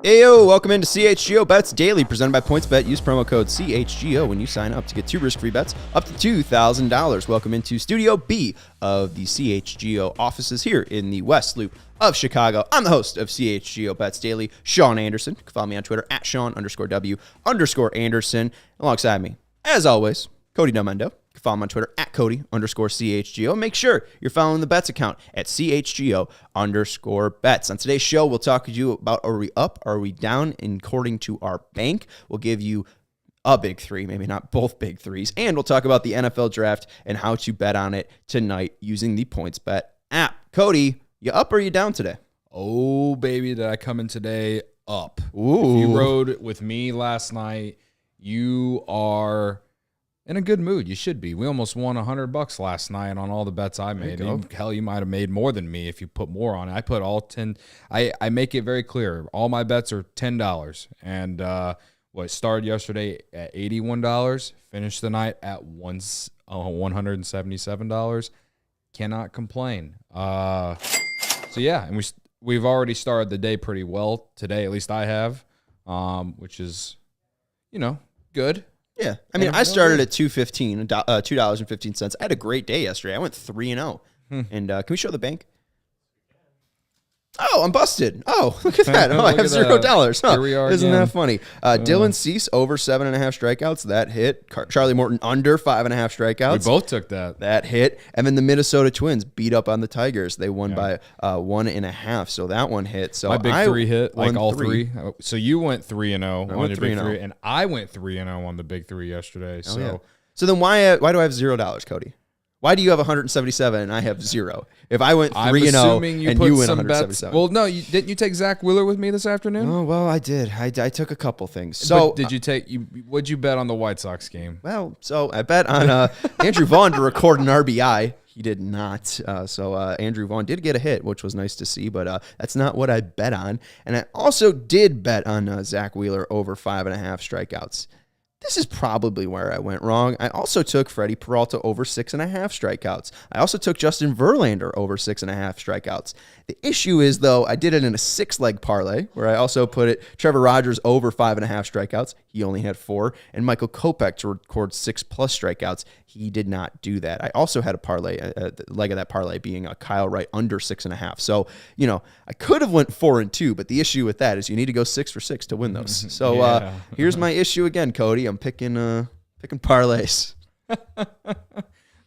Ayo, welcome into CHGO Bets Daily, presented by PointsBet. Use promo code CHGO when you sign up to get 2 risk-free bets up to $2,000. Welcome into Studio B of the CHGO offices here in the West Loop of Chicago. I'm the host of CHGO Bets Daily, Sean Anderson. You can follow me on Twitter at Sean_W_Anderson. Alongside me, as always, Cody Delmendo. You can follow him on Twitter at Cody_CHGO. Make sure you're following the bets account at CHGO_bets. On today's show, we'll talk to you about, are we up, are we down, according to our bank. We'll give you a big three, maybe not both big threes. And we'll talk about the NFL draft and how to bet on it tonight using the PointsBet app. Cody, you up or you down today? Oh, baby, did I come in today up. Ooh. If you rode with me last night, you are in a good mood. You should be. We almost won $100 last night on all the bets I made. Hell, you might have made more than me if you put more on it. I put all 10. I make it very clear. All my bets are $10. And started yesterday at $81, finished the night at $177. Cannot complain. So yeah, and we've already started the day pretty well today. At least I have, which is, good. Yeah, I mean, I started at $2.15. I had a great day yesterday. I went 3-0. And can we show the bank? Oh, I'm busted. Oh, look at that. Oh, I have $0. Huh. Here we are. Isn't again. that funny? Dylan Cease over 7.5 strikeouts. That hit. Charlie Morton under 5.5 strikeouts. We both took that. That hit. And then the Minnesota Twins beat up on the Tigers. They won by 1.5. So that one hit. So my big three hit, like all three. So you went 3-0 on your big 3-0. three, and I went 3-0 on the big three yesterday. So, yeah. So then why do I have $0, Cody? Why do you have 177 and I have 0? If I went 3-0 and you win 177. Well, no, didn't you take Zach Wheeler with me this afternoon? Oh, well, I did. I took a couple things. So but did you take what'd you bet on the White Sox game? Well, so I bet on Andrew Vaughn to record an RBI. He did not. So Andrew Vaughn did get a hit, which was nice to see, but that's not what I bet on. And I also did bet on Zach Wheeler over 5.5 strikeouts. This is probably where I went wrong. I also took Freddie Peralta over 6.5 strikeouts. I also took Justin Verlander over 6.5 strikeouts. The issue is, though, I did it in a 6-leg parlay where I also put it Trevor Rogers over 5.5 strikeouts. He only had 4. And Michael Kopech to record 6+ strikeouts. He did not do that. I also had a parlay, the leg of that parlay being a Kyle Wright under 6.5. So, I could have went 4-2, but the issue with that is you need to go 6 for 6 to win those. So here's my issue again, Cody. I'm picking parlays.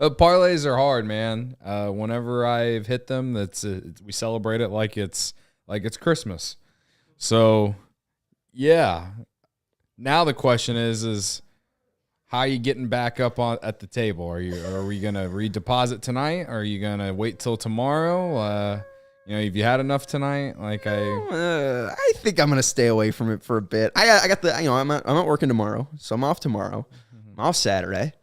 Parlays are hard, man. Whenever I've hit them, we celebrate it like it's Christmas. So, yeah. Now the question is how are you getting back up at the table? Are we gonna redeposit tonight? Or are you gonna wait till tomorrow? Have you had enough tonight? I think I'm gonna stay away from it for a bit. I got the I'm not working tomorrow, so I'm off tomorrow. I'm off Saturday.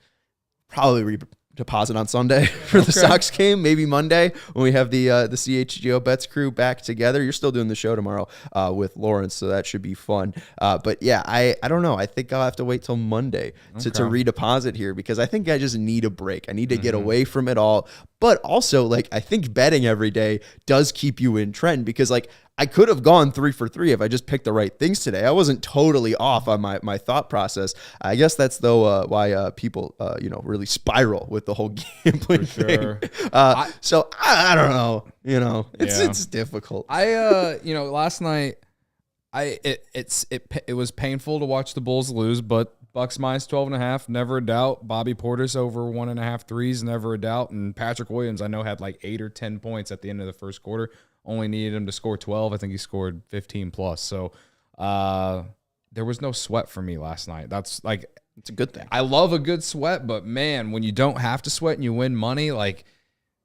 Probably deposit on Sunday for the Sox game, maybe Monday when we have the CHGO Bets crew back together. You're still doing the show tomorrow with Lawrence, so that should be fun. But yeah, I don't know. I think I'll have to wait till Monday to redeposit here because I think I just need a break. I need to get away from it all. But also, I think betting every day does keep you in trend because, I could have gone 3 for 3 if I just picked the right things today. I wasn't totally off on my thought process. I guess that's, though, why people, really spiral with the whole gambling thing. So, I don't know. It's difficult. Last night, it was painful to watch the Bulls lose, but Bucks minus 12.5, never a doubt. Bobby Portis over 1.5 threes, never a doubt. And Patrick Williams, I know, had 8 or 10 points at the end of the first quarter. Only needed him to score 12. I think he scored 15 plus. So there was no sweat for me last night. That's it's a good thing. I love a good sweat, but man, when you don't have to sweat and you win money,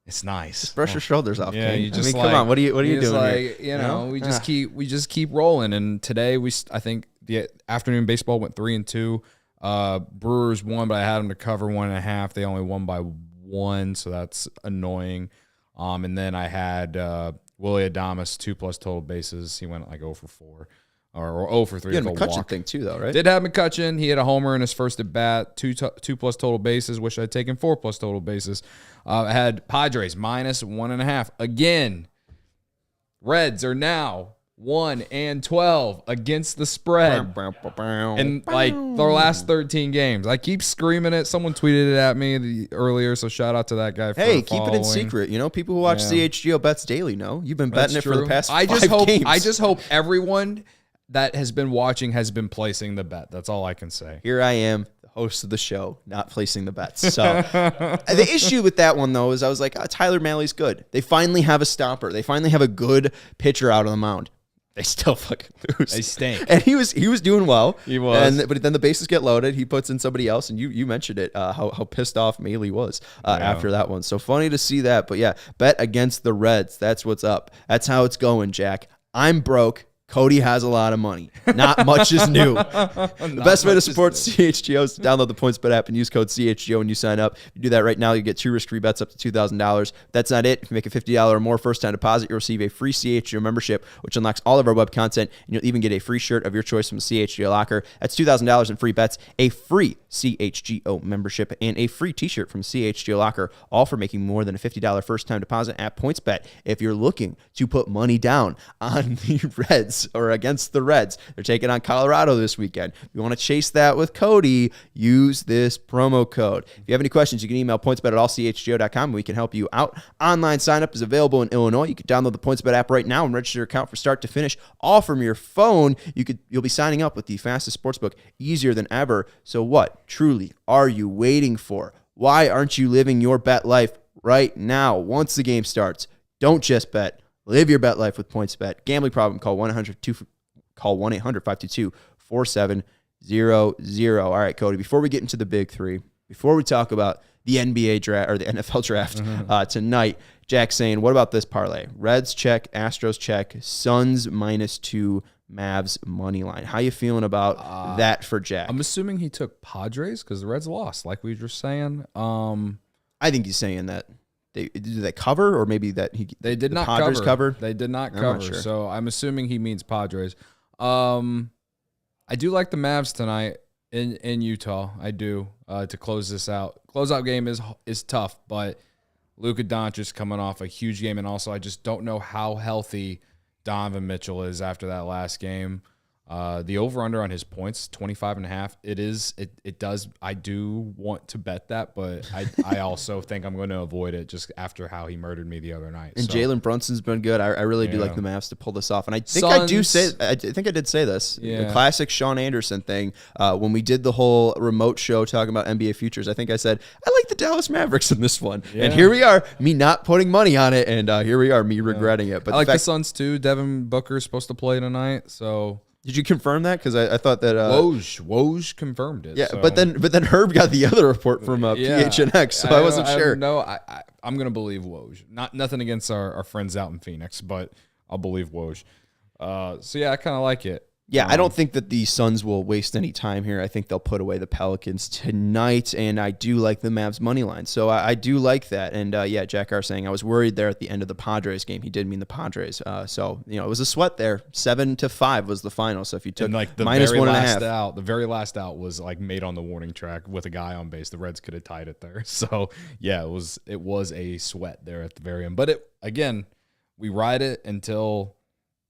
it's nice. Just brush your shoulders off. Yeah, you just come on. What are you doing here? We just keep rolling. And today I think the afternoon baseball went 3-2. Brewers won, but I had them to cover 1.5. They only won by 1, so that's annoying. And then I had Willie Adames 2+ total bases. He went 0 for 4 or 0 for 3. You had a McCutchen thing too, though, right? Did have McCutchen. He had a homer in his first at bat. 2+ total bases. Wish I'd taken 4+ total bases. I had Padres minus 1.5 again. Reds are now 1-12 against the spread in like their last 13 games. I keep screaming it. Someone tweeted it at me earlier, so shout out to that guy. Hey, keep it in secret. You know, people who watch CHGO Bets Daily know you've been betting it for the past 5 games. I just hope everyone that has been watching has been placing the bet. That's all I can say. Here I am, the host of the show, not placing the bets. So the issue with that one, though, is I was like, Tyler Maley's good. They finally have a stopper. They finally have a good pitcher out on the mound. They still fucking lose. They stink. And he was doing well. He was. But then the bases get loaded. He puts in somebody else, and you mentioned it, how pissed off Maley was after that one. So funny to see that. But yeah, bet against the Reds. That's what's up. That's how it's going, Jack. I'm broke. Cody has a lot of money. Not much is new. The best way to support CHGO is to download the PointsBet app and use code CHGO when you sign up. If you do that right now, you get 2 risk-free bets up to $2,000. That's not it. If you make a $50 or more first-time deposit, you'll receive a free CHGO membership, which unlocks all of our web content, and you'll even get a free shirt of your choice from the CHGO locker. That's $2,000 in free bets, a free CHGO membership, and a free t-shirt from CHGO locker, all for making more than a $50 first-time deposit at PointsBet. If you're looking to put money down on the Reds, or against the Reds. They're taking on Colorado this weekend. If you want to chase that with Cody, use this promo code. If you have any questions, you can email pointsbet@allchgo.com and we can help you out. Online sign-up is available in Illinois. You can download the PointsBet app right now and register your account for start to finish, all from your phone. You'll be signing up with the fastest sportsbook, easier than ever. So what truly are you waiting for? Why aren't you living your bet life right now? Once the game starts, don't just bet. Live your bet life with PointsBet. Gambling problem, call 1-800-522-4700. All right, Cody, before we get into the big three, before we talk about the NBA draft or the NFL draft tonight, Jack's saying, what about this parlay? Reds check, Astros check, Suns -2, Mavs money line. How you feeling about that for Jack? I'm assuming he took Padres because the Reds lost, like we were saying. I think he's saying that. Did they cover, or maybe that they did not Padres cover? They did not cover. Sure. So I'm assuming he means Padres. I do like the Mavs tonight in Utah. I do to close this out. Closeout game is tough, but Luka Doncic coming off a huge game, and also I just don't know how healthy Donovan Mitchell is after that last game. The over-under on his points, 25.5. It does. I do want to bet that, but I also think I'm going to avoid it just after how he murdered me the other night. And so, Jalen Brunson's been good. I really do like the Mavs to pull this off. And I think I did say this. Yeah. The classic Sean Anderson thing. When we did the whole remote show talking about NBA futures, I think I said, I like the Dallas Mavericks in this one. Yeah. And here we are, me not putting money on it, and here we are, me regretting it. But I like the Suns too. Devin Booker's supposed to play tonight, so... Did you confirm that? Because I thought that Woj confirmed it. Yeah, so. but then Herb got the other report from PHNX, so I wasn't sure. No, I'm gonna believe Woj. Nothing against our friends out in Phoenix, but I'll believe Woj. So yeah, I kind of like it. Yeah, I don't think that the Suns will waste any time here. I think they'll put away the Pelicans tonight, and I do like the Mavs money line. So I do like that. And yeah, Jack R saying I was worried there at the end of the Padres game. He did mean the Padres. So it was a sweat there. 7-5 was the final. So if you took like the minus very 1.5 last out, the very last out was like made on the warning track with a guy on base. The Reds could have tied it there. So yeah, it was a sweat there at the very end. But we ride it until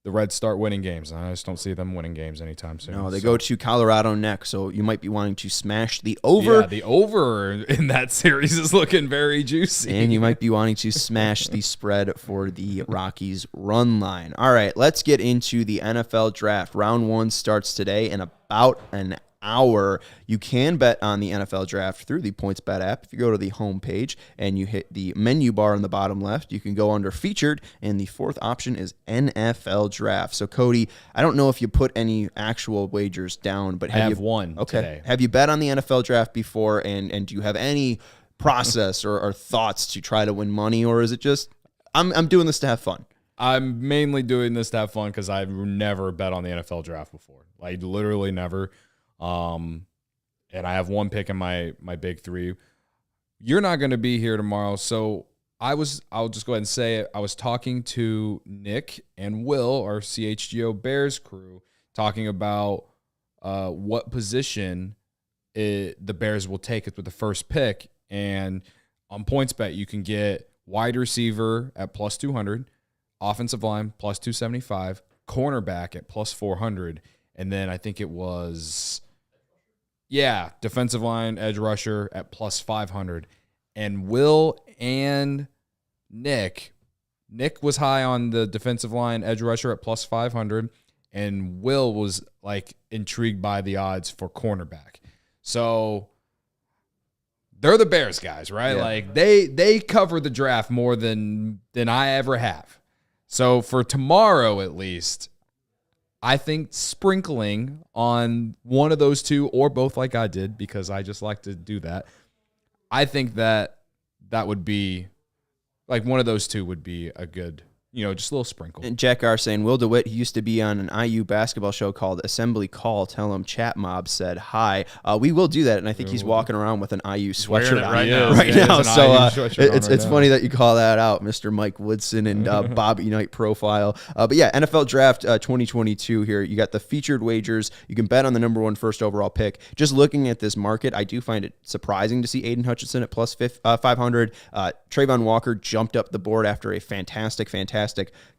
the Reds start winning games. I just don't see them winning games anytime soon. No, they go to Colorado next, so you might be wanting to smash the over. Yeah, the over in that series is looking very juicy. And you might be wanting to smash the spread for the Rockies run line. All right, let's get into the NFL draft. Round 1 starts today in about an hour. You can bet on the NFL draft through the PointsBet app. If you go to the home page and you hit the menu bar in the bottom left, you can go under featured, and the fourth option is NFL draft. So Cody, I don't know if you put any actual wagers down, but I have one today. Have you bet on the NFL draft before, and do you have any process or thoughts to try to win money, or is it just I'm doing this to have fun? I'm mainly doing this to have fun because I've never bet on the NFL draft before. Like literally never. And I have one pick in my big three. You're not going to be here tomorrow, so I'll just go ahead and say it. I was talking to Nick and Will, our CHGO Bears crew, talking about what position the Bears will take with the first pick. And on PointsBet, you can get wide receiver at plus 200, offensive line plus 275, cornerback at plus 400. And then I think it was, defensive line, edge rusher at plus 500. And Will and Nick was high on the defensive line, edge rusher at plus 500. And Will was like intrigued by the odds for cornerback. So they're the Bears guys, right? Yeah. Like they cover the draft more than I ever have. So for tomorrow, at least, I think sprinkling on one of those two or both like I did, because I just like to do that. I think that would be like one of those two would be a good, just a little sprinkle. And Jack R saying, Will DeWitt, he used to be on an IU basketball show called Assembly Call. Tell him Chat Mob said hi. We will do that, and I think he's walking around with an IU sweatshirt on right now. So it's funny that you call that out, Mr. Mike Woodson and Bobby Knight profile. But yeah, NFL Draft 2022 here. You got the featured wagers. You can bet on the number 1 first overall pick. Just looking at this market, I do find it surprising to see Aiden Hutchinson at plus 500. Trayvon Walker jumped up the board after a fantastic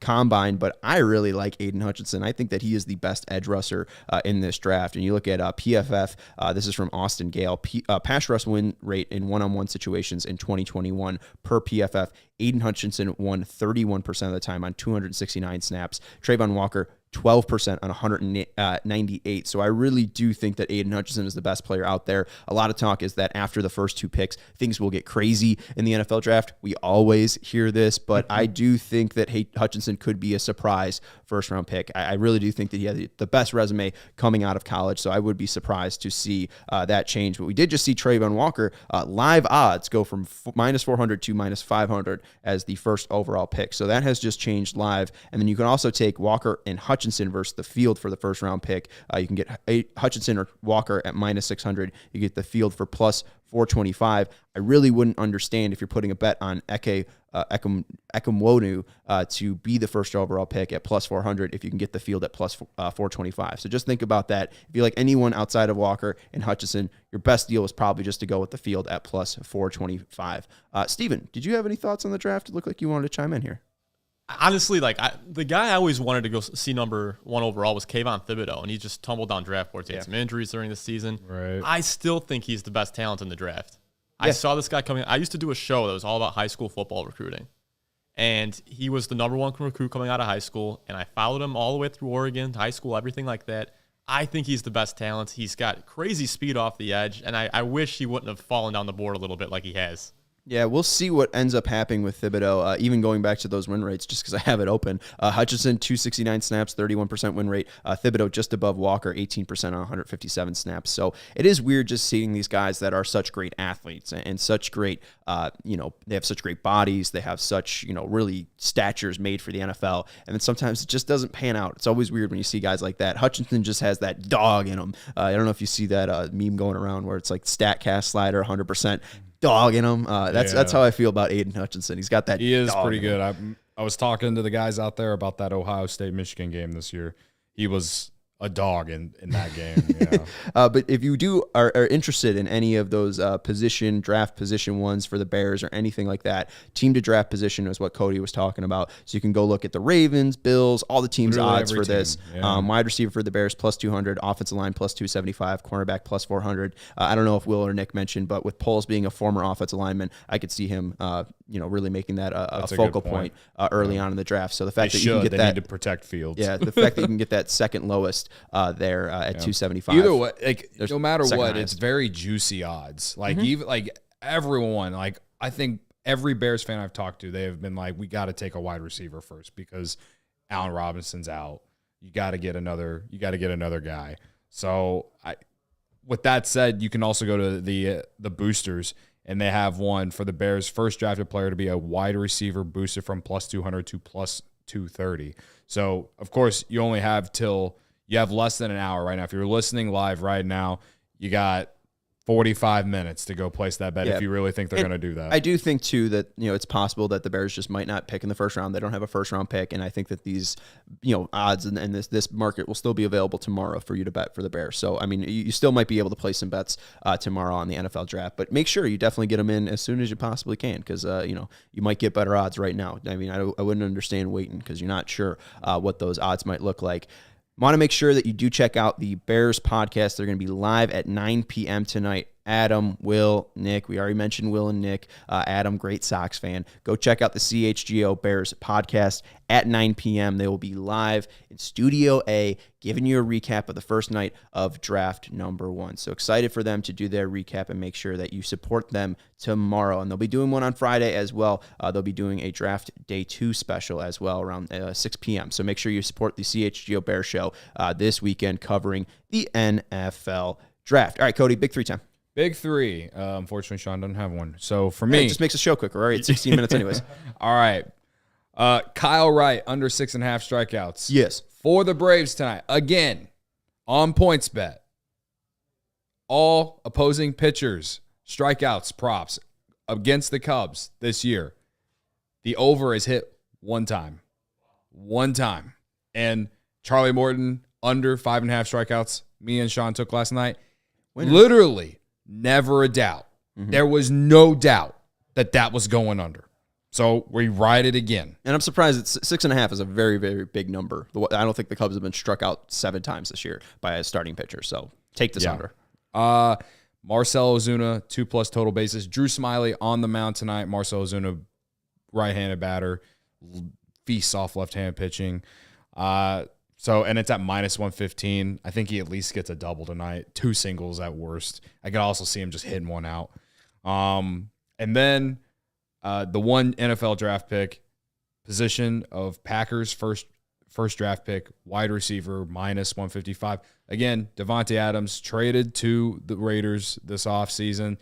combine, but I really like Aiden Hutchinson. I think that he is the best edge rusher in this draft. And you look at PFF, this is from Austin Gale, pass rush win rate in one-on-one situations in 2021 per PFF. Aiden Hutchinson won 31% of the time on 269 snaps. Trayvon Walker 12% on 198. So I really do think that Aiden Hutchinson is the best player out there. A lot of talk is that after the first 2 picks, things will get crazy in the NFL draft. We always hear this, but I do think that Hutchinson could be a surprise first-round pick. I really do think that he has the best resume coming out of college, so I would be surprised to see that change. But we did just see Trayvon Walker live odds go from minus 400 to minus 500 as the first overall pick. So that has just changed live. And then you can also take Walker and Hutchinson versus the field for the first round pick. You can get Hutchinson or Walker at minus 600. You get the field for plus 425. I really wouldn't understand if you're putting a bet on Ekamwonu to be the first overall pick at plus 400 if you can get the field at plus 425. So just think about that. If you like anyone outside of Walker and Hutchinson, your best deal is probably just to go with the field at plus 425. Steven, did you have any thoughts on the draft? It looked like you wanted to chime in here. Honestly, the guy I always wanted to go see number 1 overall was Kayvon Thibodeau, and he just tumbled down draft boards. He had some injuries during the season. Right. I still think he's the best talent in the draft. Yeah. I saw this guy coming. I used to do a show that was all about high school football recruiting, and he was the number 1 recruit coming out of high school, and I followed him all the way through Oregon, high school, everything like that. I think he's the best talent. He's got crazy speed off the edge, and I wish he wouldn't have fallen down the board a little bit like he has. Yeah, we'll see what ends up happening with Thibodeau, even going back to those win rates, just because I have it open. Hutchinson, 269 snaps, 31% win rate. Thibodeau just above Walker, 18% on 157 snaps. So it is weird just seeing these guys that are such great athletes and such great, they have such great bodies. They have such, really statures made for the NFL. And then sometimes it just doesn't pan out. It's always weird when you see guys like that. Hutchinson just has that dog in him. I don't know if you see that meme going around where it's like StatCast slider, 100%. Dog in him. That's how I feel about Aiden Hutchinson. He's got that. He is pretty good. I was talking to the guys out there about that Ohio State-Michigan game this year. He was a dog in that game. But if you are interested in any of those draft position ones for the Bears or anything like that, team to draft position is what Cody was talking about. So you can go look at the Ravens, Bills, all the teams' odds for this. Yeah. Wide receiver for the Bears plus 200, offensive line plus 275, cornerback plus 400. I don't know if Will or Nick mentioned, but with Poles being a former offensive lineman, I could see him really making that a focal point early on in the draft. So the fact that you can get they that need to protect Fields. Yeah, the fact that you can get that second lowest there at 275. Either way, no matter what, highest. It's very juicy odds. Like even everyone, I think every Bears fan I've talked to, they have been like, we got to take a wide receiver first because Allen Robinson's out. You got to get another guy. So with that said, you can also go to the boosters, and they have one for the Bears' first drafted player to be a wide receiver boosted from plus 200 to plus 230. So, of course, you only have you have less than an hour right now. If you're listening live right now, you got 45 minutes to go place that bet Yeah. if you really think they're going to do that. I do think too that it's possible that the Bears just might not pick in the first round. They don't have a first round pick, and I think that these odds and this market will still be available tomorrow for you to bet for the Bears. So I mean, you still might be able to place some bets tomorrow on the NFL draft, but make sure you definitely get them in as soon as you possibly can, because you might get better odds right now. I mean, I wouldn't understand waiting because you're not sure what those odds might look like. Want to make sure that you do check out the Bears podcast. They're going to be live at 9 p.m. tonight. Adam, Will, Nick. We already mentioned Will and Nick. Adam, great Sox fan. Go check out the CHGO Bears podcast at 9 p.m. They will be live in Studio A, giving you a recap of the first night of draft number 1. So excited for them to do their recap, and make sure that you support them tomorrow. And they'll be doing one on Friday as well. They'll be doing a draft day 2 special as well around 6 p.m. So make sure you support the CHGO Bears show this weekend, covering the NFL draft. All right, Cody, big 3 time. Big 3. Unfortunately, Sean doesn't have one. So for me, it just makes the show quicker. All right, 16 minutes anyways. All right. Kyle Wright, under 6.5 strikeouts. Yes. For the Braves tonight. Again, on points bet. All opposing pitchers, strikeouts, props against the Cubs this year. The over is hit one time. And Charlie Morton, under 5.5 strikeouts. Me and Sean took last night. Winner. Literally, never a doubt. Mm-hmm. There was no doubt that was going under. So we ride it again. And I'm surprised it's 6.5 is a very, very big number. I don't think the Cubs have been struck out 7 times this year by a starting pitcher. So take this under. Marcell Ozuna, 2+ total bases. Drew Smyly on the mound tonight. Marcell Ozuna, right-handed batter, feasts off left-hand pitching. And it's at -115. I think he at least gets a double tonight. 2 singles at worst. I could also see him just hitting one out. And then the one NFL draft pick position of Packers first draft pick, wide receiver, -155. Again, Devontae Adams traded to the Raiders this offseason.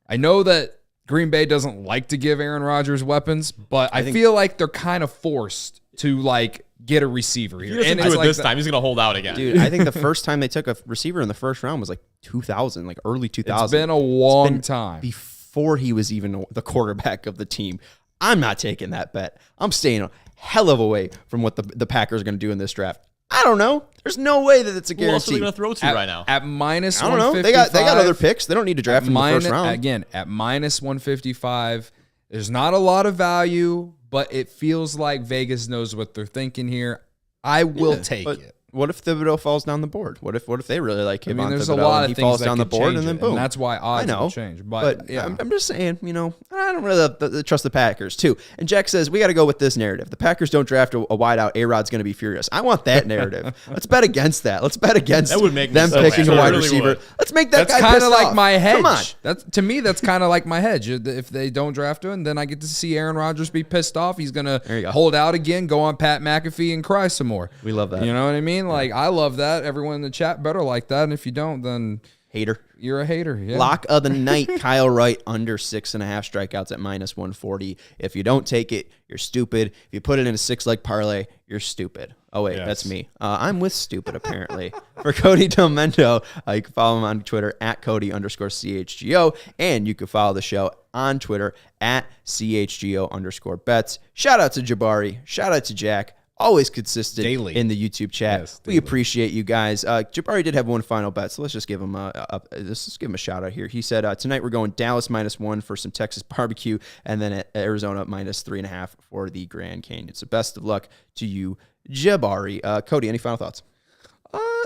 I know that Green Bay doesn't like to give Aaron Rodgers weapons, but I feel like they're kind of forced to get a receiver here. He doesn't do it this time. He's going to hold out again. Dude, I think the first time they took a receiver in the first round was 2000, early 2000. It's been a long time. Before he was even the quarterback of the team. I'm not taking that bet. I'm staying a hell of a way from what the Packers are going to do in this draft. I don't know. There's no way that it's a guarantee. Who else are they going to throw to right now? At -155. I don't know. They got other picks. They don't need to draft in the first round. Again, at -155, there's not a lot of value, but it feels like Vegas knows what they're thinking here. I will take it. What if Thibodeau falls down the board? What if they really like him? There's a lot of he things falls that down the could board, change and then it, boom. and that's why odds will change. But yeah. I'm just saying, I don't really trust the Packers too. And Jack says we got to go with this narrative. The Packers don't draft a wideout. A-Rod's going to be furious. I want that narrative. Let's bet against that. Let's bet against that would make them so picking mad. a wide Really receiver. would. Let's make that that's guy kind of pissed like off. my hedge. Come on. To me, that's kind of like my hedge. If they don't draft him, then I get to see Aaron Rodgers be pissed off. He's going to hold out again, go on Pat McAfee, and cry some more. We love that. You know what I mean? I love that. Everyone in the chat better like that. And if you don't, then hater. You're a hater. Yeah. Lock of the night, Kyle Wright, under 6.5 strikeouts at -140. If you don't take it, you're stupid. If you put it in a 6-leg parlay, you're stupid. Oh, wait, that's me. I'm with stupid, apparently. For Cody Delmendo, you can follow him on Twitter at Cody_CHGO, and you can follow the show on Twitter at CHGO_bets. Shout out to Jabari. Shout out to Jack. Always consistent daily in the YouTube chat. Yes, we appreciate you guys. Jabari did have one final bet, so let's just give him a shout out here. He said tonight we're going Dallas -1 for some Texas barbecue, and then at Arizona -3.5 for the Grand Canyon. So best of luck to you, Jabari. Cody, any final thoughts?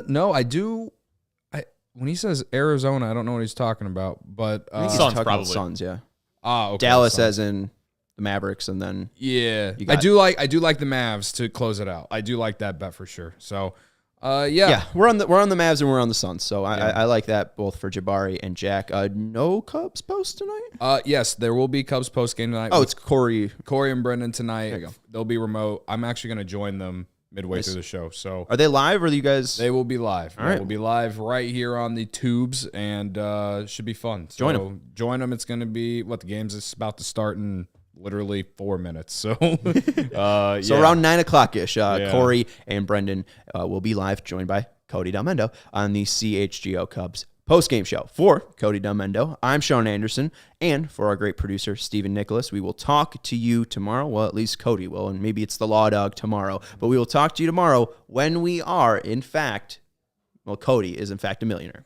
No, I do. When he says Arizona, I don't know what he's talking about, but Suns probably. Suns, yeah. Okay, Dallas Suns. as in the Mavericks, and then I do like the Mavs to close it out. I do like that bet for sure. So, yeah, we're on the Mavs and we're on the Suns. So I like that both for Jabari and Jack. No Cubs post tonight? Yes, there will be Cubs post game tonight. Oh, it's Corey and Brendan tonight. There you go. They'll be remote. I'm actually going to join them midway through the show. So are they live or are you guys? They will be live. All right. We'll be live right here on the tubes, and should be fun. Join them. Join them. It's going to be the game's is about to start in literally 4 minutes. So, so around 9:00-ish, Corey and Brendan will be live, joined by Cody Delmendo on the CHGO Cubs post-game show. For Cody Delmendo, I'm Sean Anderson, and for our great producer, Stephen Nicholas, we will talk to you tomorrow. Well, at least Cody will, and maybe it's the Law Dog tomorrow. But we will talk to you tomorrow when we are, in fact, Cody is, in fact, a millionaire.